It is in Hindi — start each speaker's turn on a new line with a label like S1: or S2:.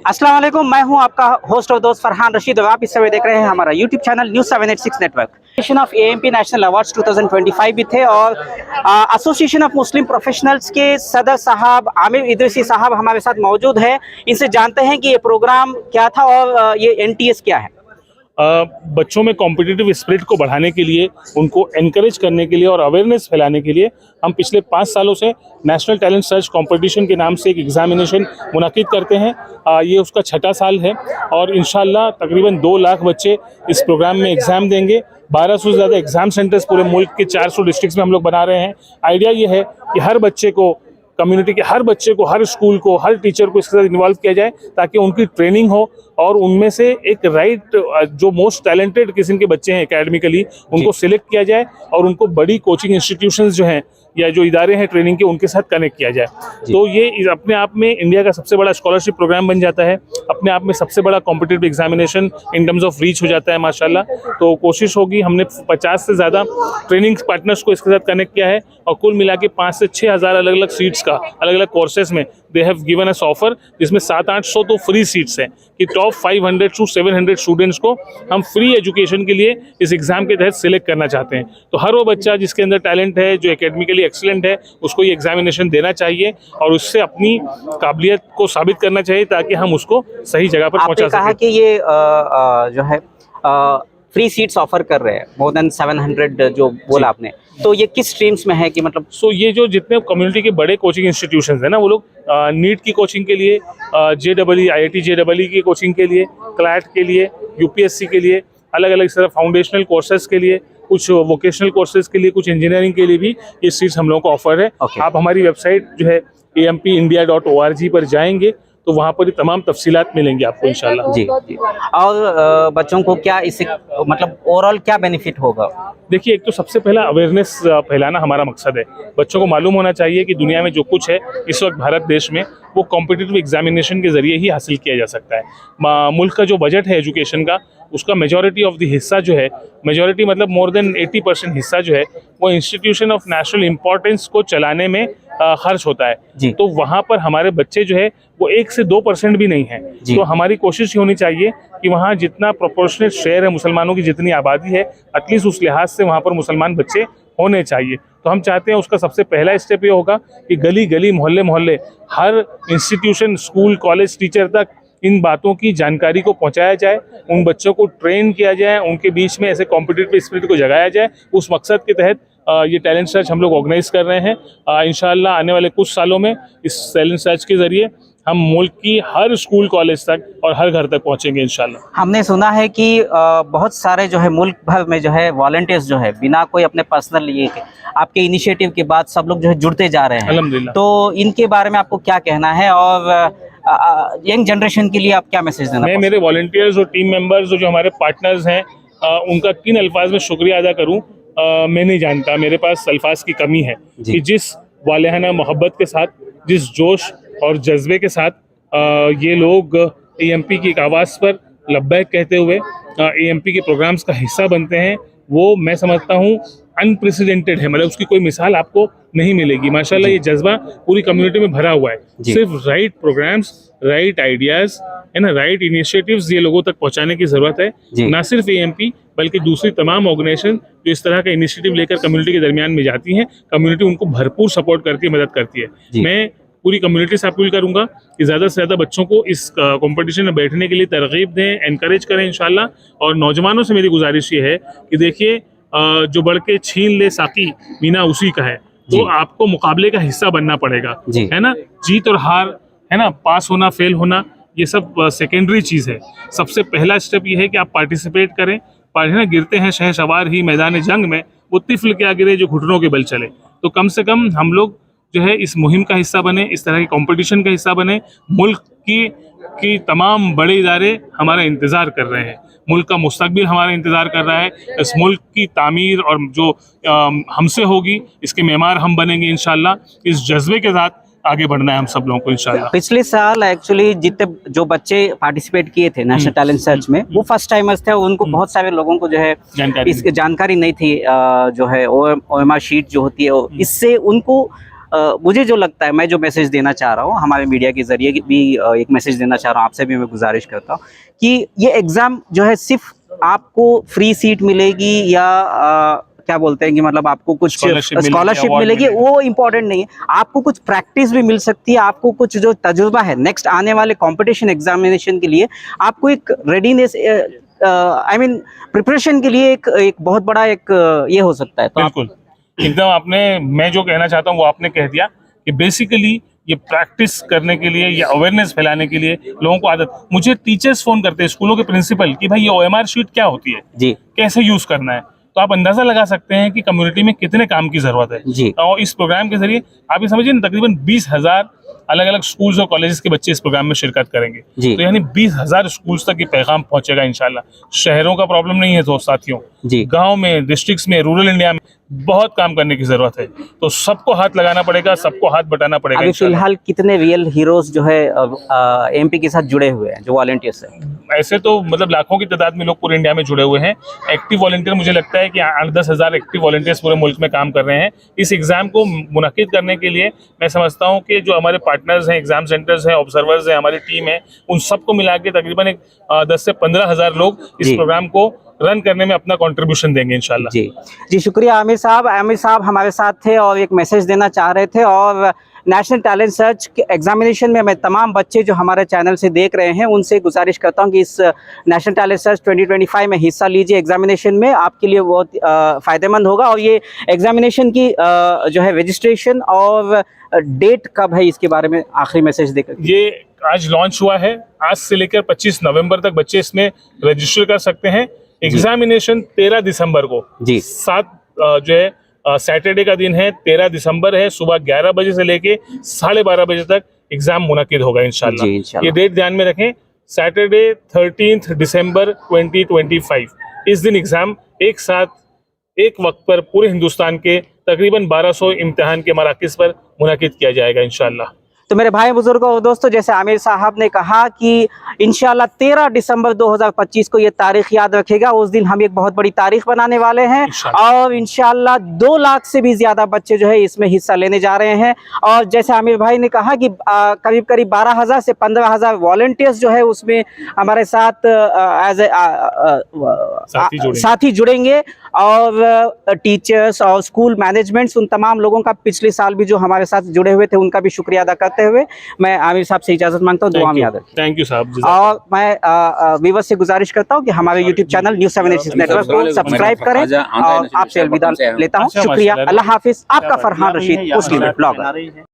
S1: अस्सलाम वालेकुम, मैं हूं आपका होस्ट और दोस्त फरहान रशीद और आप इस समय देख रहे हैं हमारा YouTube channel news 786 network. Association of AMP national awards 2025 भी थे और एसोसिएशन ऑफ मुस्लिम प्रोफेशनल्स के सदर साहब आमिर इदरीसी साहब हमारे साथ मौजूद है। इनसे जानते हैं कि ये प्रोग्राम क्या था और ये एनटीएस क्या है।
S2: बच्चों में कॉम्पिटिटिव स्पिरिट को बढ़ाने के लिए, उनको एनकरेज करने के लिए और अवेयरनेस फैलाने के लिए हम पिछले 5 सालों से नेशनल टैलेंट सर्च कंपटीशन के नाम से एक एग्जामिनेशन मुनाकिद करते हैं। ये उसका 6ठा साल है और इंशाल्लाह तकरीबन 2 लाख बच्चे इस प्रोग्राम में एग्ज़ाम देंगे। 1200 से ज़्यादा एग्ज़ाम सेंटर्स पूरे मुल्क के 400 डिस्ट्रिक्ट्स में हम लोग बना रहे हैं। आइडिया ये है कि हर बच्चे को, कम्युनिटी के हर बच्चे को, हर स्कूल को, हर टीचर को इसके साथ इन्वॉल्व किया जाए ताकि उनकी ट्रेनिंग हो और उनमें से एक जो मोस्ट टैलेंटेड किस्म के बच्चे हैं एकेडमिकली, उनको सिलेक्ट किया जाए और उनको बड़ी कोचिंग इंस्टीट्यूशंस जो हैं या जो इदारे हैं ट्रेनिंग के, उनके साथ कनेक्ट किया जाए। तो ये अपने आप में इंडिया का सबसे बड़ा स्कॉलरशिप प्रोग्राम बन जाता है, अपने आप में सबसे बड़ा competitive examination in terms of reach हो जाता है माशाल्लाह। तो कोशिश होगी, हमने 50 से ज़्यादा ट्रेनिंग पार्टनर्स को इसके साथ कनेक्ट किया है और कुल मिला के 5 से 6 हज़ार अलग अलग सीट्स का अलग अलग कोर्सेज में they have given us offer, जिसमें 700-800 तो फ्री सीट्स हैं कि टॉप 500 to 700 स्टूडेंट्स को हम फ्री एजुकेशन के लिए इस एग्ज़ाम के तहत सिलेक्ट करना चाहते हैं। तो हर वो बच्चा जिसके अंदर टैलेंट है, जो एकेडमिकली एक्सीलेंट है, उसको ये एग्जामिनेशन देना चाहिए और उससे अपनी काबिलियत को साबित करना चाहिए ताकि हम उसको सही जगह पर पहुंचा सकें।
S1: आपने कहा कि ये जो है फ्री सीट्स ऑफर कर रहे हैं, मोर देन 700 जो बोला आपने, तो ये किस स्ट्रीम्स में है कि मतलब?
S2: ये जो जितने कम्युनिटी के बड़े कोचिंग इंस्टीट्यूशंस हैं ना, वो लोग नीट की कोचिंग के लिए, JEE IIT JEE की कोचिंग के लिए, क्लैट के लिए, UPSC के लिए, अलग अलग तरह फाउंडेशनल कोर्सेज के लिए, कुछ वोकेशनल कोर्सेज के लिए, कुछ इंजीनियरिंग के लिए भी ये सीट्स हम लोगों को ऑफर है। आप हमारी वेबसाइट जो है ampindia.org पर जाएंगे तो वहाँ पर ये तमाम तफसीलात मिलेंगी आपको इंशाल्लाह।
S1: जी। और बच्चों को क्या इससे मतलब ओवरऑल क्या बेनिफिट होगा?
S2: देखिए, एक तो सबसे पहला अवेयरनेस फैलाना हमारा मकसद है। बच्चों को मालूम होना चाहिए कि दुनिया में जो कुछ है इस वक्त भारत देश में, वो कॉम्पिटिटिव एग्जामिनेशन के ज़रिए ही हासिल किया जा सकता है। मुल्क का जो बजट है एजुकेशन का, उसका मेजॉरिटी ऑफ द हिस्सा जो है, मेजॉरिटी मतलब मोर देन 80% हिस्सा जो है, वो इंस्टीट्यूशन ऑफ नेशनल इम्पोर्टेंस को चलाने में खर्च होता है। तो वहाँ पर हमारे बच्चे जो है वो 1 से 2% भी नहीं है। तो हमारी कोशिश ये होनी चाहिए कि वहाँ जितना प्रोपोर्शनेट शेयर है मुसलमानों की, जितनी आबादी है, एटलीस्ट उस लिहाज से वहाँ पर मुसलमान बच्चे होने चाहिए। तो हम चाहते हैं उसका सबसे पहला स्टेप ये होगा कि गली गली, मोहल्ले मोहल्ले, हर इंस्टीट्यूशन, स्कूल, कॉलेज, टीचर तक इन बातों की जानकारी को पहुंचाया जाए, उन बच्चों को ट्रेन किया जाए, उनके बीच में ऐसे कॉम्पिटिटिव स्पिरिट को जगाया जाए। उस मकसद के तहत ये टैलेंट सर्च हम लोग ऑर्गेनाइज कर रहे हैं। इंशाल्लाह आने वाले कुछ सालों में इस टैलेंट सर्च के ज़रिए हम मुल्क की हर स्कूल, कॉलेज तक और हर घर तक पहुंचेंगे इंशाल्लाह।
S1: हमने सुना है कि बहुत सारे जो है मुल्क भर में जो है वॉलंटियर्स जो है बिना कोई अपने पर्सनल ये आपके इनिशिएटिव के बाद सब लोग जो है जुड़ते जा रहे हैं, अल्हम्दुलिल्लाह। तो इनके बारे में आपको क्या कहना है और यंग जनरेशन के लिए आप क्या मैसेज देना?
S2: मैं मेरे वॉलंटियर्स और टीम मेंबर्स जो हमारे पार्टनर्स हैं, उनका किन अल्फाज में शुक्रिया अदा करूँ मैं नहीं जानता। मेरे पास अल्फाज की कमी है कि जिस वालेहाना मोहब्बत के साथ, जिस जोश और जज्बे के साथ ये लोग AMP की एक आवाज़ पर लब्बैक कहते हुए AMP के प्रोग्राम्स का हिस्सा बनते हैं, वो मैं समझता हूँ अनप्रेसिडेंटेड है। मतलब उसकी कोई मिसाल आपको नहीं मिलेगी। माशाल्लाह ये जज्बा पूरी कम्युनिटी में भरा हुआ है। सिर्फ राइट प्रोग्राम्स, राइट आइडियाज़ है ना, राइट इनिशिएटिव्स ये लोगों तक पहुंचाने की ज़रूरत है। ना सिर्फ AMP बल्कि दूसरी तमाम ऑर्गेनाइजेशन जो इस तरह का इनिशिएटिव लेकर कम्युनिटी के दरमियान में जाती हैं, कम्युनिटी उनको भरपूर सपोर्ट करती है, मदद करती है। मैं पूरी कम्युनिटी से अपील करूंगा कि ज़्यादा से ज़्यादा बच्चों को इस कंपटीशन में बैठने के लिए तरगीब दें, एनकरेज करें इंशाल्लाह। और नौजवानों से मेरी गुजारिश ये है कि देखिए, जो बढ़ के छीन ले साकी मीना उसी का है, तो आपको मुकाबले का हिस्सा बनना पड़ेगा, है ना। जीत और हार, है ना, पास होना, फेल होना, ये सब सेकेंडरी चीज़ है। सबसे पहला स्टेप ये है कि आप पार्टिसिपेट करें। है ना, गिरते हैं शहसवार ही मैदान जंग में, वो तिफल क्या गिरे जो घुटनों के बल चले। तो कम से कम हम लोग जो है इस मुहिम का हिस्सा बने, इस तरह के कंपटीशन का हिस्सा बने। मुल्क की तमाम बड़े इदारे हमारा इंतज़ार कर रहे हैं, मुल्क का मुस्तकबिल हमारा इंतज़ार कर रहा है। इस मुल्क की तामीर और जो हमसे होगी, इसके मेमार हम बनेंगे इंशाल्लाह। इस जज्बे के साथ आगे बढ़ना है हम सब लोगों को इंशाल्लाह।
S1: पिछले साल एक्चुअली जितने जो बच्चे पार्टिसिपेट किए थे नेशनल टैलेंट सर्च में, वो फर्स्ट टाइमर्स थे। उनको बहुत सारे लोगों को जो है इसकी जानकारी नहीं थी, जो है OMR शीट जो होती है, इससे उनको मुझे जो लगता है, मैं जो मैसेज देना चाह रहा हूँ, हमारे मीडिया के जरिए भी एक मैसेज देना चाह रहा हूँ, आपसे भी मैं गुजारिश करता हूँ कि ये एग्ज़ाम जो है सिर्फ आपको फ्री सीट मिलेगी या क्या बोलते हैं कि मतलब आपको कुछ स्कॉलरशिप मिलेगी, वो इम्पोर्टेंट नहीं है। आपको कुछ प्रैक्टिस भी मिल सकती है, आपको कुछ जो तजुर्बा है नेक्स्ट आने वाले कंपटीशन एग्जामिनेशन के लिए, आपको एक रेडीनेस आई मीन प्रिपरेशन के लिए एक बहुत बड़ा एक ये हो सकता है। तो
S2: बिल्कुल एकदम आपने, मैं जो कहना चाहता हूँ वो आपने कह दिया कि बेसिकली ये प्रैक्टिस करने के लिए या अवेयरनेस फैलाने के लिए लोगों को आदत, मुझे टीचर्स फोन करते हैं, स्कूलों के प्रिंसिपल, कि भाई ये OMR शीट क्या होती है
S1: जी,
S2: कैसे यूज करना है। तो आप अंदाजा लगा सकते हैं कि कम्युनिटी में कितने काम की जरूरत है
S1: जी।
S2: और इस प्रोग्राम के जरिए आप ये समझिए ना, तकरीबन 20,000 अलग अलग स्कूल्स और कॉलेजेस के बच्चे इस प्रोग्राम में शिरकत करेंगे।
S1: जी।
S2: तो यानी 20,000 स्कूल्स तक ये पैगाम पहुंचेगा इंशाल्लाह। शहरों का प्रॉब्लम नहीं है तो साथियों,
S1: जी।
S2: गांव में, डिस्ट्रिक्ट्स में, रूरल इंडिया में बहुत काम करने की जरूरत है। तो सबको हाथ लगाना पड़ेगा, सबको हाथ बटाना पड़ेगा।
S1: अभी फिलहाल कितने रियल हीरोज जो है MP के साथ जुड़े हुए हैं, जो वॉलंटियर्स हैं?
S2: ऐसे तो मतलब लाखों की तादाद में लोग पूरे इंडिया में जुड़े हुए हैं। एक्टिव वॉलंटियर मुझे लगता है कि 8-10 हज़ार एक्टिव वॉलंटियर्स पूरे मुल्क में काम कर रहे हैं। इस एग्जाम को मुनक्किद करने के लिए मैं समझता हूं कि जो हमारे पार्टनर्स हैं, एग्जाम सेंटर्स हैं, ऑब्जर्वर्स हैं, हमारी टीम है, उन सबको मिला के तकरीबन 10 से 15 हज़ार लोग इस प्रोग्राम को रन करने में अपना कंट्रीब्यूशन देंगे इंशाल्लाह।
S1: जी शुक्रिया आमिर साहब हमारे साथ थे और एक मैसेज देना चाह रहे थे। और नेशनल टैलेंट सर्च के एग्जामिनेशन में मैं तमाम बच्चे जो हमारे चैनल से देख रहे हैं उनसे गुजारिश करता हूं कि इस नेशनल टैलेंट सर्च 2025 में हिस्सा लीजिए। एग्जामिनेशन में आपके लिए बहुत फ़ायदेमंद होगा। और ये एग्जामिनेशन की जो है रजिस्ट्रेशन और डेट कब है, इसके बारे में आखिरी मैसेज देकर।
S2: ये आज लॉन्च हुआ है, आज से लेकर 25 नवंबर तक बच्चे इसमें रजिस्टर कर सकते हैं। एग्जामिनेशन 13 दिसंबर को जी 7 जो है सैटरडे का दिन है, 13 दिसंबर है, सुबह 11 बजे से लेके 12:30 बजे तक एग्जाम मुनक्किद होगा इंशाल्लाह। ये डेट ध्यान में रखें, सैटरडे 13 दिसंबर 2025। इस दिन एग्जाम एक साथ एक वक्त पर पूरे हिंदुस्तान के तकरीबन 1200 इम्तिहान के मराकिज़ पर मुनक्किद किया जाएगा इंशाल्लाह।
S1: तो मेरे भाई बुजुर्गों और दोस्तों, जैसे आमिर साहब ने कहा कि इंशाल्लाह 13 दिसंबर 2025 को ये तारीख याद रखेगा। उस दिन हम एक बहुत बड़ी तारीख बनाने वाले हैं और इंशाल्लाह 2 लाख से भी ज़्यादा बच्चे जो है इसमें हिस्सा लेने जा रहे हैं। और जैसे आमिर भाई ने कहा कि करीब 12,000 से 15,000 वॉलंटियर्स जो है उसमें हमारे साथ एज साथी जुड़ेंगे। और टीचर्स और स्कूल मैनेजमेंट्स, उन तमाम लोगों का पिछले साल भी जो हमारे साथ जुड़े हुए थे उनका भी शुक्रिया अदा करते हुए मैं आमिर साहब से इजाजत मांगता हूँ। दुआ में याद रखिए।
S2: थैंक यू साहब।
S1: और मैं व्यूअर्स से गुजारिश करता हूँ कि हमारे YouTube चैनल न्यूज़ 786 नेटवर्क को सब्सक्राइब करें और आपसे अलविदा लेता हूँ। शुक्रिया, अल्लाह हाफिज। आपका फरहान रशीद, मुस्लिम ब्लॉगर।